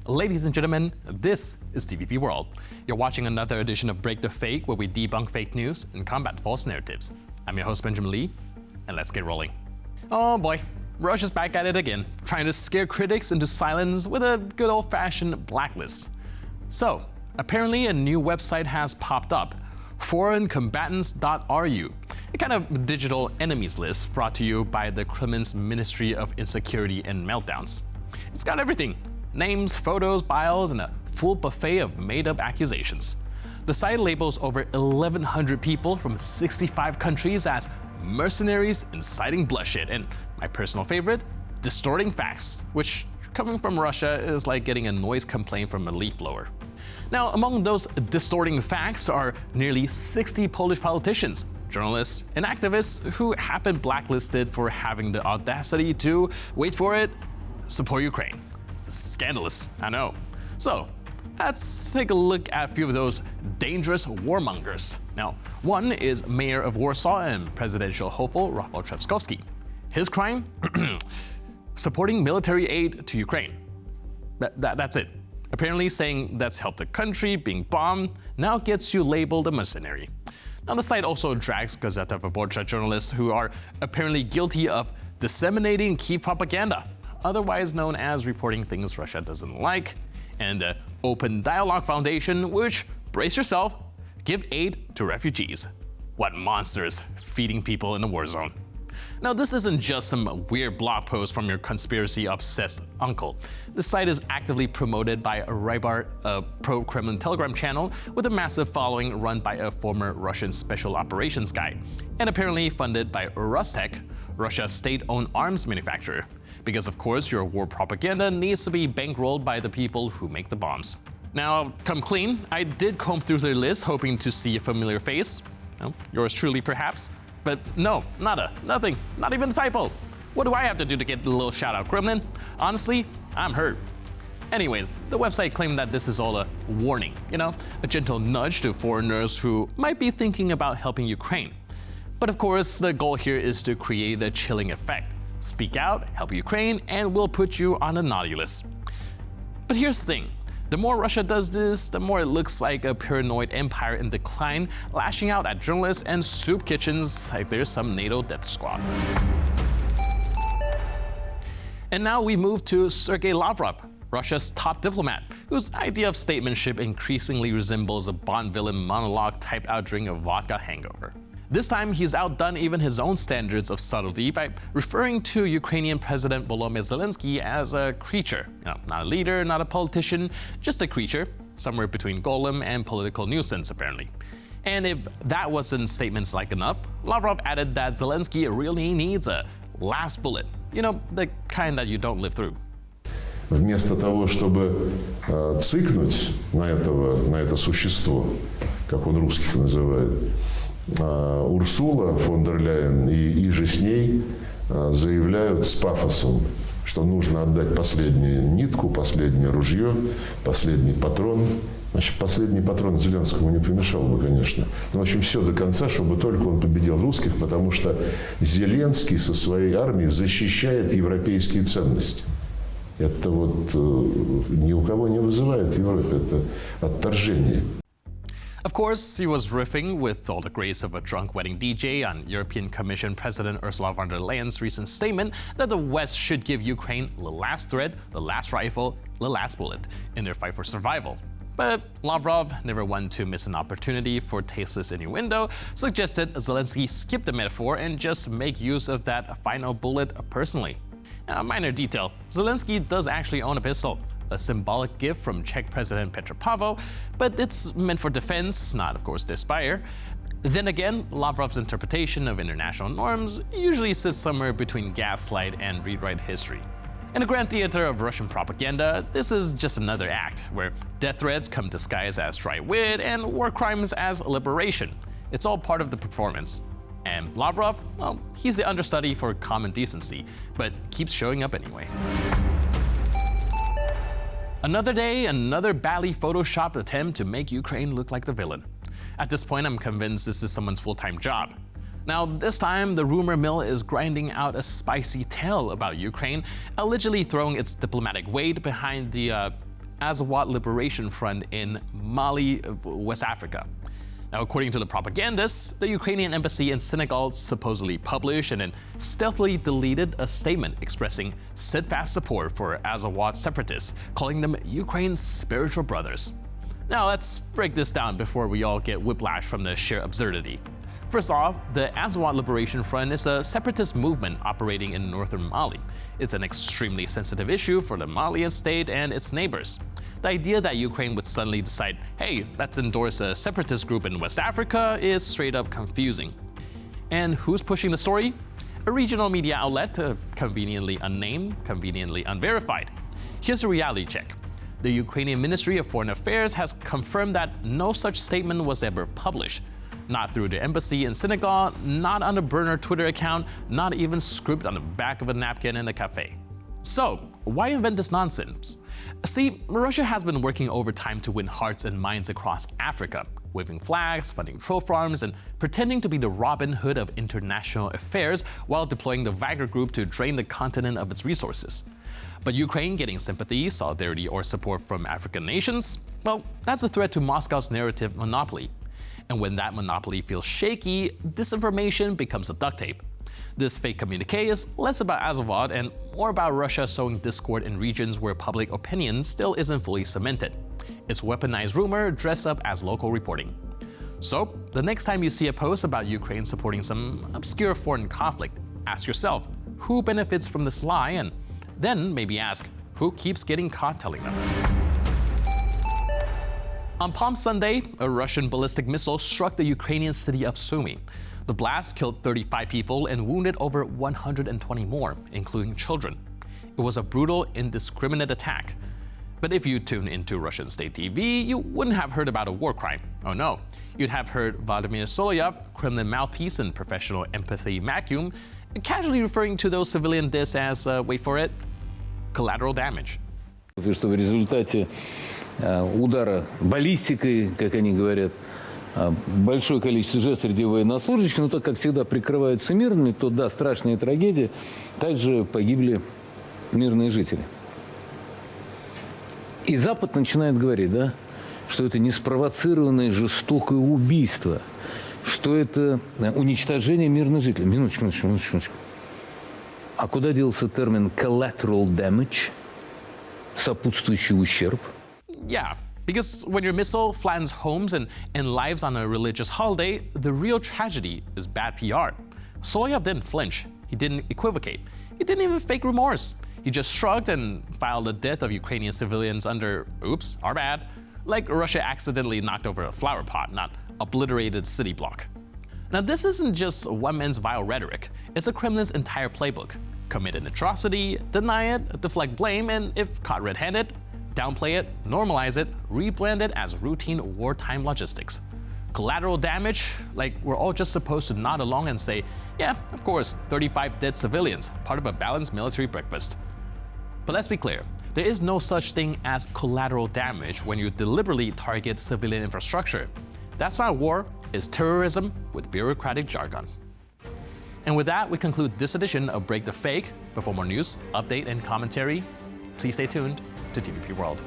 Ladies and gentlemen, this is TVP World. You're watching another edition of Break the Fake, where we debunk fake news and combat false narratives. I'm your host, Benjamin Lee, and let's get rolling. Oh boy, Russia's back at it again, trying to scare critics into silence with a good old-fashioned blacklist. So, apparently a new website has popped up, foreignCombatants.ru, a kind of digital enemies list brought to you by the Kremlin's Ministry of Insecurity and Meltdowns. It's got everything: names, photos, bios, and a full buffet of made-up accusations. The site labels over 1,100 people from 65 countries as mercenaries inciting bloodshed, and my personal favorite, distorting facts, which, coming from Russia, is like getting a noise complaint from a leaf blower. Now, among those distorting facts are nearly 60 Polish politicians, journalists, and activists who have been blacklisted for having the audacity to, wait for it, support Ukraine. Scandalous, I know. So, let's take a look at a few of those dangerous warmongers. Now, one is Mayor of Warsaw and presidential hopeful Rafał Trzaskowski. His crime? Supporting military aid to Ukraine. That's it. Apparently saying that's helped the country being bombed now gets you labeled a mercenary. Now, the site also drags Gazeta Wyborcza journalists who are apparently guilty of disseminating Kyiv propaganda, otherwise known as reporting things Russia doesn't like, and the Open Dialogue Foundation, which, brace yourself, give aid to refugees. What monsters feeding people in a war zone. Now, this isn't just some weird blog post from your conspiracy-obsessed uncle. The site is actively promoted by Rybart, a pro-Kremlin Telegram channel with a massive following run by a former Russian special operations guy, and apparently funded by Rostec, Russia's state-owned arms manufacturer. Because of course your war propaganda needs to be bankrolled by the people who make the bombs. Now, come clean, I did comb through their list hoping to see a familiar face. Well, yours truly perhaps. But no, nada, nothing, not even a typo. What do I have to do to get the little shout out, Kremlin? Honestly, I'm hurt. Anyways, the website claimed that this is all a warning, a gentle nudge to foreigners who might be thinking about helping Ukraine. But of course, the goal here is to create a chilling effect. Speak out, help Ukraine, and we'll put you on a naughty list. But here's the thing. The more Russia does this, the more it looks like a paranoid empire in decline, lashing out at journalists and soup kitchens like there's some NATO death squad. And now we move to Sergei Lavrov, Russia's top diplomat, whose idea of statesmanship increasingly resembles a Bond villain monologue typed out during a vodka hangover. This time, he's outdone even his own standards of subtlety by referring to Ukrainian President Volodymyr Zelensky as a creature. Not a leader, not a politician, just a creature, somewhere between golem and political nuisance, apparently. And if that wasn't statements like enough, Lavrov added that Zelensky really needs a last bullet. The kind that you don't live through. Вместо того, чтобы цыкнуть на это существо, как он русских называет, Урсула фон дер Ляйен и же с ней заявляют с пафосом, что нужно отдать последнюю нитку, последнее ружье, последний патрон. Значит, последний патрон Зеленскому не помешал бы, конечно. Но, в общем, все до конца, чтобы только он победил русских, потому что Зеленский со своей армией защищает европейские ценности. Это ни у кого не вызывает в Европе это отторжение. Of course, he was riffing with all the grace of a drunk wedding DJ on European Commission President Ursula von der Leyen's recent statement that the West should give Ukraine the last thread, the last rifle, the last bullet in their fight for survival. But Lavrov, never one to miss an opportunity for tasteless innuendo, suggested Zelensky skip the metaphor and just make use of that final bullet personally. Now, a minor detail, Zelensky does actually own a pistol, a symbolic gift from Czech President Petr Pavel, but it's meant for defense, not of course to aspire. Then again, Lavrov's interpretation of international norms usually sits somewhere between gaslight and rewrite history. In the grand theater of Russian propaganda, this is just another act, where death threats come disguised as dry wit and war crimes as liberation. It's all part of the performance. And Lavrov, well, he's the understudy for common decency, but keeps showing up anyway. Another day, another badly photoshopped attempt to make Ukraine look like the villain. At this point, I'm convinced this is someone's full-time job. Now, this time, the rumor mill is grinding out a spicy tale about Ukraine, allegedly throwing its diplomatic weight behind the Azawad Liberation Front in Mali, West Africa. Now, according to the propagandists, the Ukrainian embassy in Senegal supposedly published and then stealthily deleted a statement expressing steadfast support for Azawad separatists, calling them Ukraine's spiritual brothers. Now, let's break this down before we all get whiplash from the sheer absurdity. First off, the Azawad Liberation Front is a separatist movement operating in northern Mali. It's an extremely sensitive issue for the Malian state and its neighbors. The idea that Ukraine would suddenly decide, hey, let's endorse a separatist group in West Africa is straight up confusing. And who's pushing the story? A regional media outlet, conveniently unnamed, conveniently unverified. Here's a reality check. The Ukrainian Ministry of Foreign Affairs has confirmed that no such statement was ever published. Not through the embassy in Senegal, not on a burner Twitter account, not even script on the back of a napkin in a cafe. So, why invent this nonsense? See, Russia has been working overtime to win hearts and minds across Africa, waving flags, funding troll farms, and pretending to be the Robin Hood of international affairs while deploying the Wagner Group to drain the continent of its resources. But Ukraine getting sympathy, solidarity, or support from African nations? Well, that's a threat to Moscow's narrative monopoly. And when that monopoly feels shaky, disinformation becomes a duct tape. This fake communique is less about Azawad and more about Russia sowing discord in regions where public opinion still isn't fully cemented. It's weaponized rumor dressed up as local reporting. So, the next time you see a post about Ukraine supporting some obscure foreign conflict, ask yourself, who benefits from this lie? And then maybe ask, who keeps getting caught telling them? On Palm Sunday, a Russian ballistic missile struck the Ukrainian city of Sumy. The blast killed 35 people and wounded over 120 more, including children. It was a brutal, indiscriminate attack. But if you tune into Russian state TV, you wouldn't have heard about a war crime. Oh no, you'd have heard Vladimir Solovyov, Kremlin mouthpiece and professional empathy vacuum, casually referring to those civilian deaths as, wait for it, collateral damage. Что в результате удара баллистикой, как они говорят, большое количество жертв среди военнослужащих, но так как всегда прикрываются мирными, то да, страшная трагедия, также погибли мирные жители. И Запад начинает говорить, да, что это не спровоцированное жестокое убийство, что это уничтожение мирных жителей. Минуточку. А куда делся термин collateral damage, сопутствующий ущерб? Yeah, because when your missile flattens homes and lives on a religious holiday, the real tragedy is bad PR. Solovyov didn't flinch. He didn't equivocate. He didn't even fake remorse. He just shrugged and filed the death of Ukrainian civilians under, oops, our bad, like Russia accidentally knocked over a flower pot, not obliterated city block. Now, this isn't just one man's vile rhetoric. It's the Kremlin's entire playbook. Commit an atrocity, deny it, deflect blame, and if caught red-handed, downplay it, normalize it, rebrand it as routine wartime logistics. Collateral damage, like we're all just supposed to nod along and say, yeah, of course, 35 dead civilians, part of a balanced military breakfast. But let's be clear, there is no such thing as collateral damage when you deliberately target civilian infrastructure. That's not war, it's terrorism with bureaucratic jargon. And with that, we conclude this edition of Break the Fake. But for more news, update, and commentary, please stay tuned to TVP World.